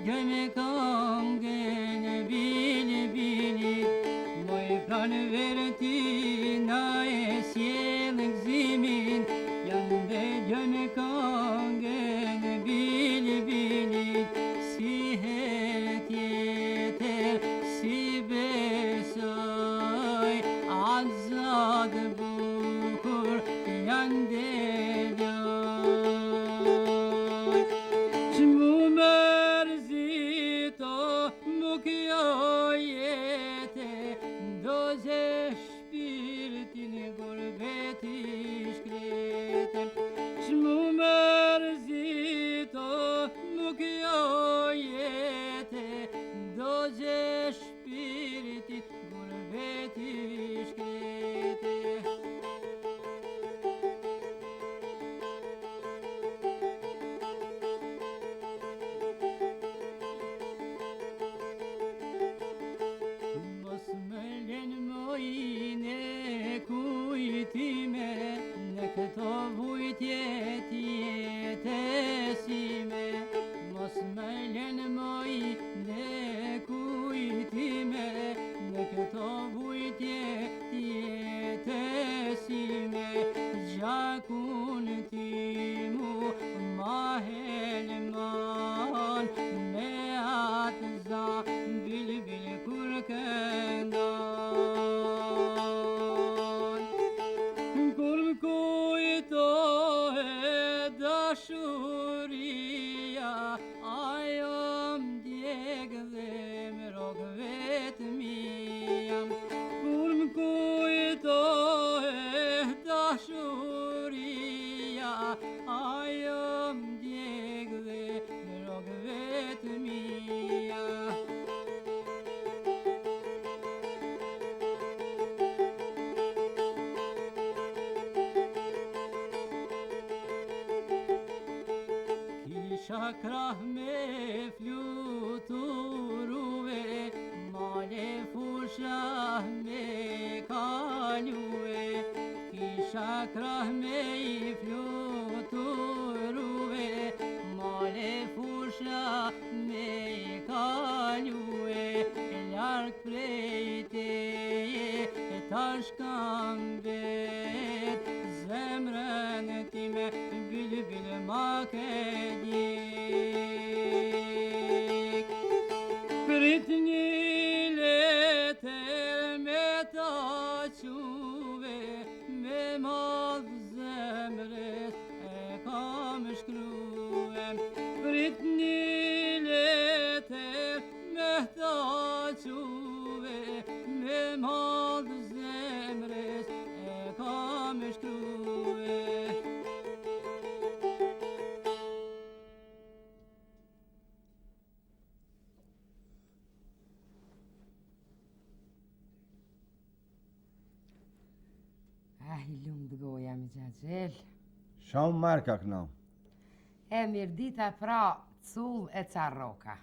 gjë me këngën bili bili moj pranë verë ti na e sjellë gëzimin janë dhe gjë me këngën bili bili si herë tjetër si besoj atë zatë bukur janë dhe krah me fluturue, male fusha me kalue, kisha krah me fluturue, male fusha me kalue, larg prej teje tash kam vet, zemrën time bylbyl ma ke djek. Prit një letër me ta quve, me madh zemrës e kam shkrue. Prit një letër me ta quve, me madh zemrës e kam shkrue. I lumë goja mi gjagjelë. Shumë marka këna. E mirdita pra cull e carroka.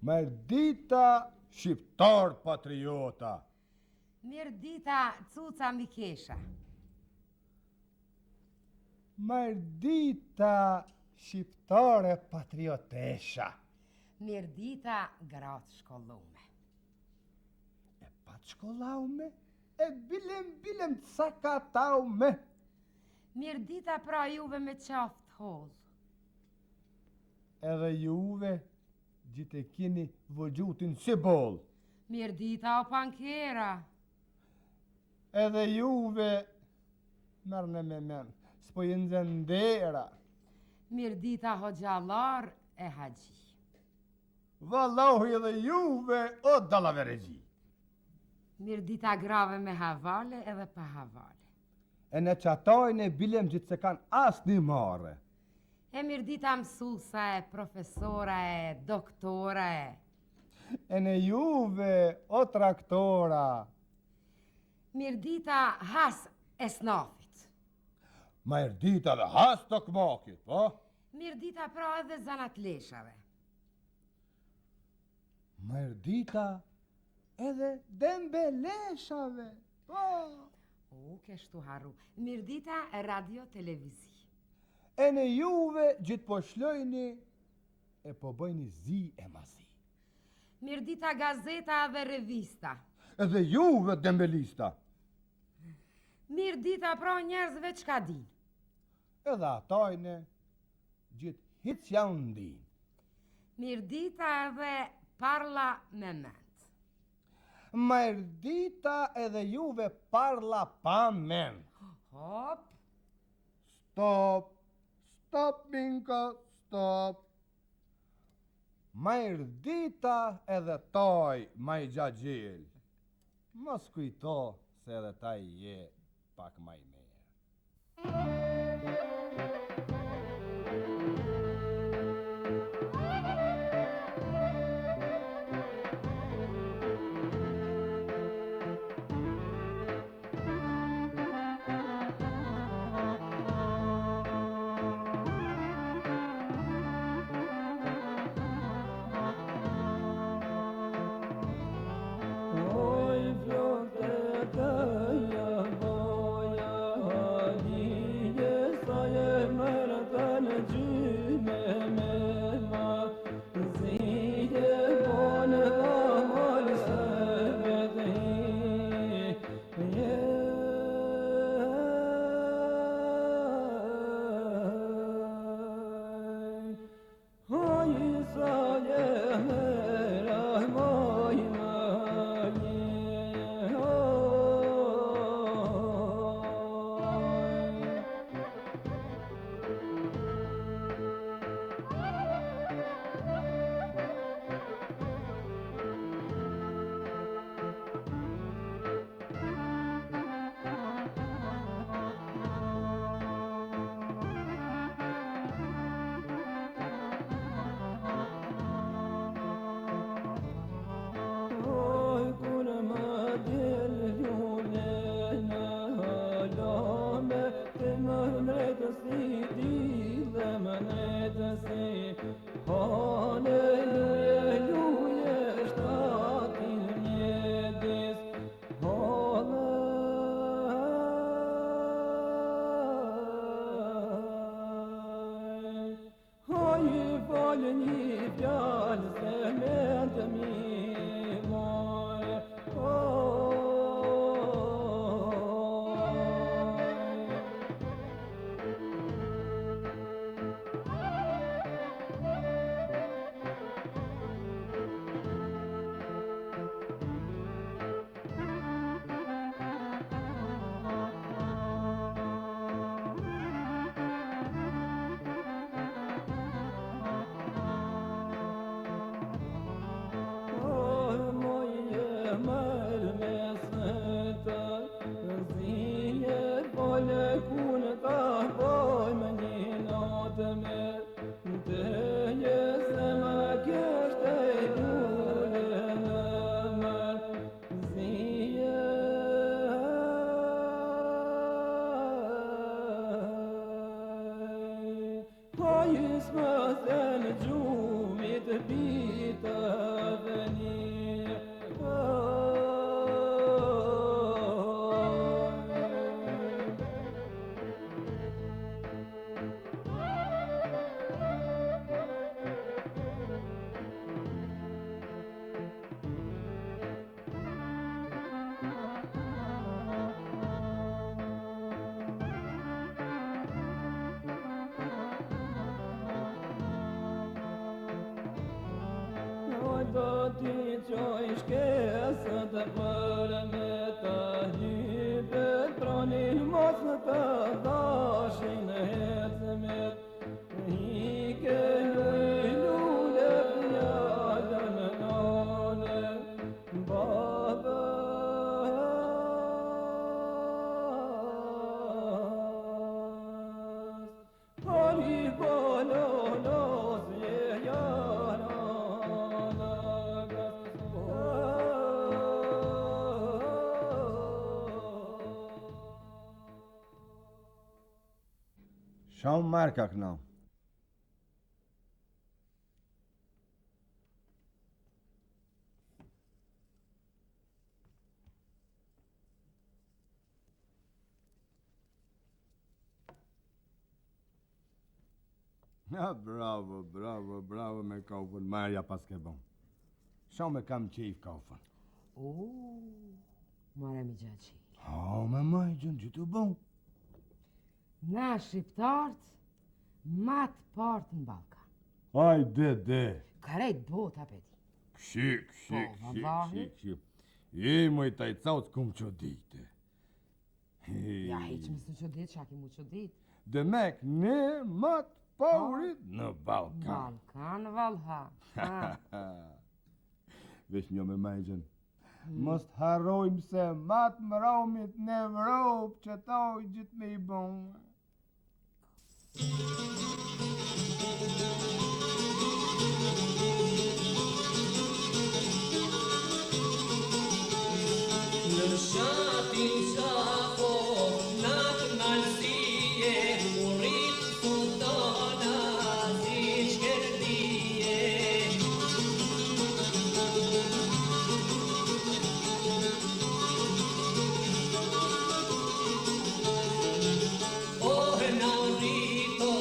Mirdita shqiptar patriota. Mirdita cuca mikesha. Mirdita shqiptare patriotesha. Mirdita gratë shkollume. E pat shkollaume? E bilem cakataume. Mirdita pra juve me qaftë hozë. Edhe juve gjithë e kini vëgjutin si bol. Mirdita o pankera. Edhe juve mërne me men, s'po jenë zëndera. Mirdita hoxalar e haji. Vallahu edhe juve o dalaveregji. Mirdita grave me havale edhe pa havale. E në qatojnë e bilem gjithë se kanë asë një mare. E mirdita mësusa e, profesora e, doktora e. E në juve o traktora. Mirdita has e snafit. Mirdita dhe has të këmakit, po? Mirdita pra edhe zanat leshave. Mirdita edhe dembeleshave, po? O, keshtu harru. Mirdita radio televizi. E në juve gjithë po shlojni e po bëjni zi e mazi. Mirdita gazeta dhe revista. Edhe juve dembelista. Mirdita pra njerëzve çka din. Edhe atajne gjithë hiç janë ndin. Mirdita edhe parlament. Mirdita edhe juve parla pa men. Hop. Stop, Minka, stop. Mirdita edhe taj maj gjagjel. Mos kujto se edhe taj je pak maj merë. Shumë marka këno. Ja, bravo, bravo, bravo me kaufën, Marja pas ke bon. Shumë kam qejf kaufën. More mi gjaci. Me majgjën, gjithu bon. Na shqiptarët, matë partë në Balkan. Hajde. Karejt bota peti. Kshi. I moj taj cauc kum që dite. Ja, heq mësë që ditë, shaki mu që ditë. Demek ne matë paurit në Balkan. Balkan, valha. Vesh një me majgjën. Mos harrojmë se matë më raumit në Evropë që ta u gjithë me i bon. Në shatin qafo, natë malësie, u rritë sultana, si shkërdije. Në rrito,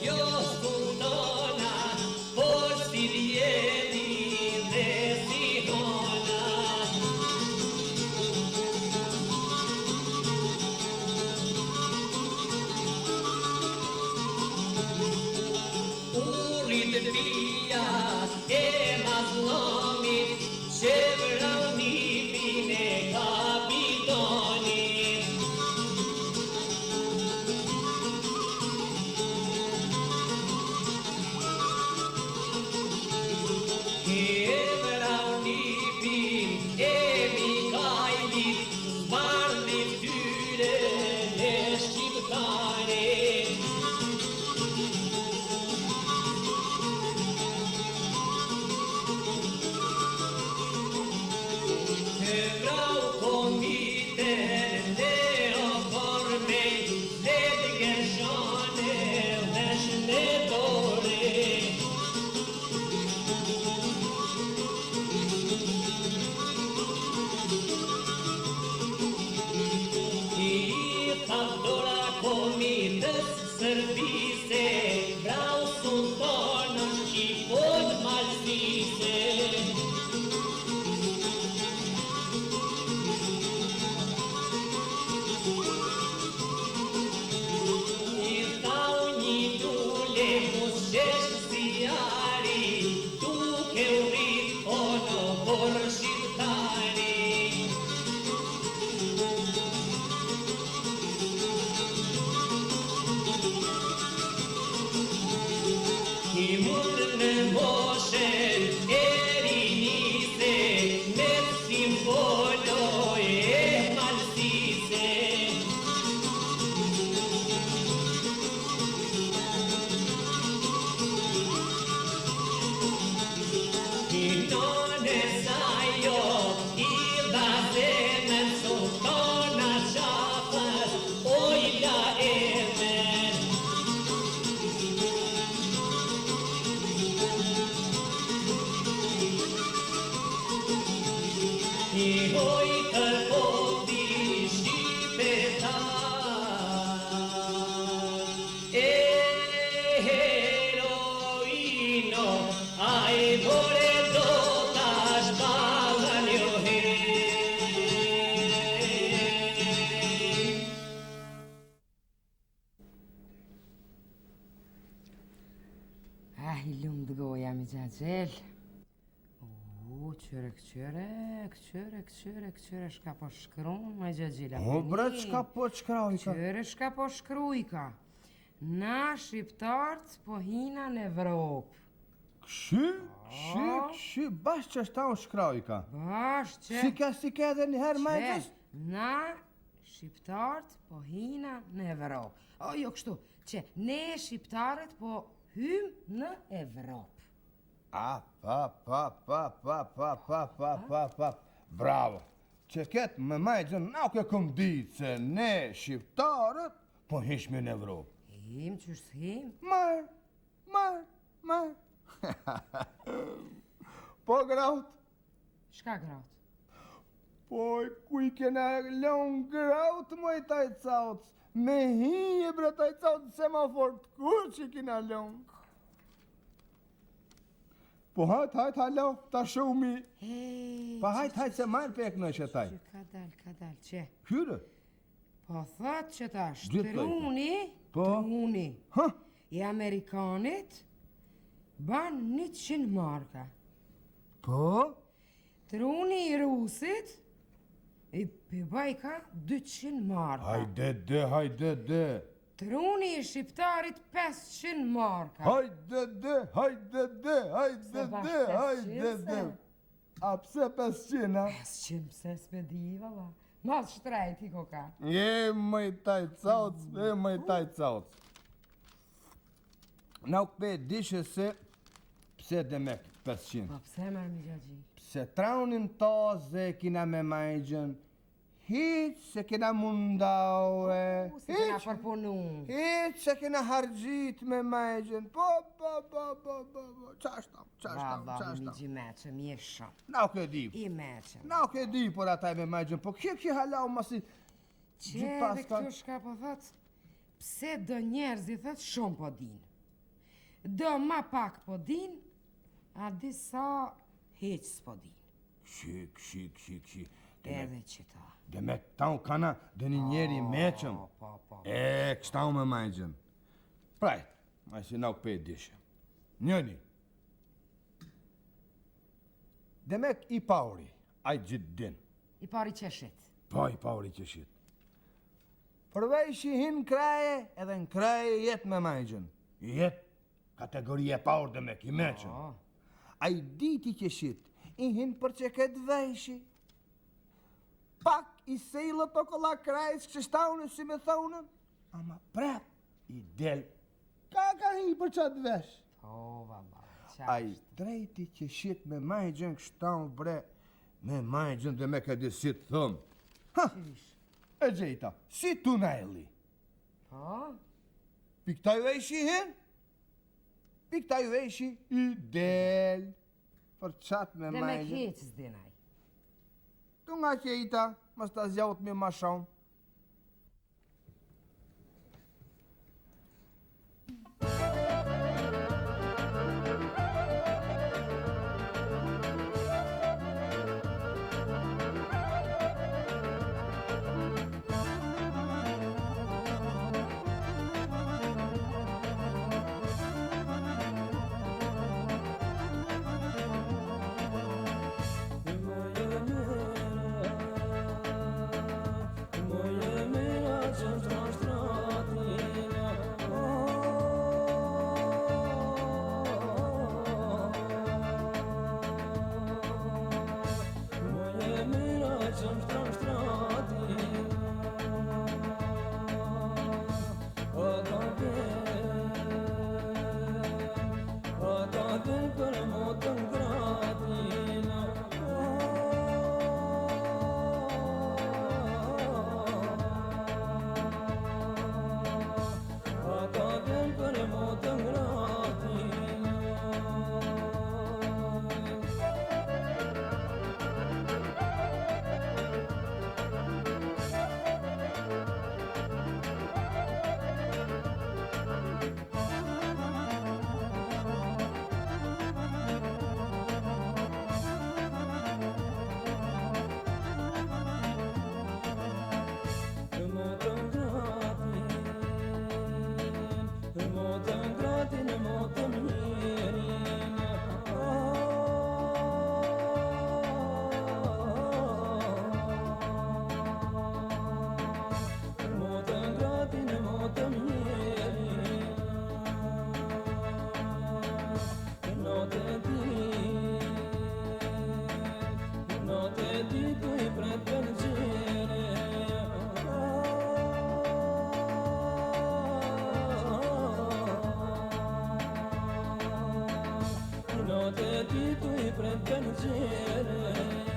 jo sultana, por si djeli dhe si hona. Urit vija e mazlomit, që vraunipin e kapitonit. E vraunipin e Mikajlit, zbardhin tyre e shqiptarit. E vrau komiten dhe o formej, dhe të gërshone dhe shëndetore. I thadora komitës sërbise, vrau sultanën shqipon malsise. I thau një dule mushesh si jari, duke u rrit ono por shqiptari. I mund në moshen e rinise, me simbolo e malsise. I none sajo, i dha zemën, sultana qafës, ojla emën. I hoj kërkoti shqipetar, e heroino, a e vore do tash balan jo he. I lumë goja mi gjagjel. Qyre, shka po shkruan, me gjagjila. Çka po shkrojka? Qyre, shka po shkrujka. Na shqiptarët po hina në Evropë. Kshi, bash që është ta unë shkrojka. Bash që... Si ke edhe njëherë majgjës? Na shqiptarët po hina në Evropë. O, jo kështu, që ne shqiptarët po hym në Evropë. Bravo. Që ketë me majgjën nuk e këm ditë se ne shqiptarët po hishme në Evropë. Him, qështë him? Marë. Po graut? Shka graut? Po kuj kena lën graut moj taj cauc. Me hi e bre taj cauc semafor të kur që kina lën. Po hajt, halo, ta shumë. Pa hajt se marrë pek në që taj. Ka dal, që? Hyre? Po thot që ta Gjithë truni, Po? truni Ha? i Amerikanit ban 100 marka. Po? Truni i Rusit i pëbaj ka 200 marka. Hajde de. Truni i Shqiptarit 500 marka. Hajde de. A pse 500, a? 500 pse s'pe di, valla. Mas shtrejti ko ka. E mëj taj cauc. Na u këpe dishe se pse dhe me 500. Po pse me mi gjagji? Pse traunin toze kina me majgjën, hiq se kina mundau Se kena përpunu. hiq se kina hargjit me majgjën, po, qashtam. Valla, mi gjimeqe, mi e shumë. Na u ke di, I meqe. na u ke di por ataj me majgjën, po kjo halau masi Që dhe këtu shka po thot, pse do njerëzit thot shumë po din. Do ma pak po din, a disa heq s'po din. Shik. Edhe që ta. Dhe me tau kana dhe një njeri meqëm. Po. Kështau me majgjën. Praj, ma si na u këpe dishe. Njëni. Dhe me i pauri, a i gjithë din. I pari qeshit. Po i pauri që shit. Përvej që hinë kraje, edhe në kraje jetë me majgjën. Jetë kategorie paur dhe me ki meqën. A i diti që shit, i hinë për që këtë vejshi. Pak i sejlët o kolla krajës që shtaunën si me thonën, ama prap i del. Ka hi për qatë vesh. O, valla, A i drejti që shit me majgjën kështaun bre, me majgjën dhe me këtë si të thëmë. Ha, e gjejta, si tuneli. Po? Piktaj vejshi hin? Piktaj vejshi i del. Për qatë me Dhe me majgjën. keq s'dinaj. Tu nga qejta, mas ta zjaut me ma shumë. Notte di tu i prendere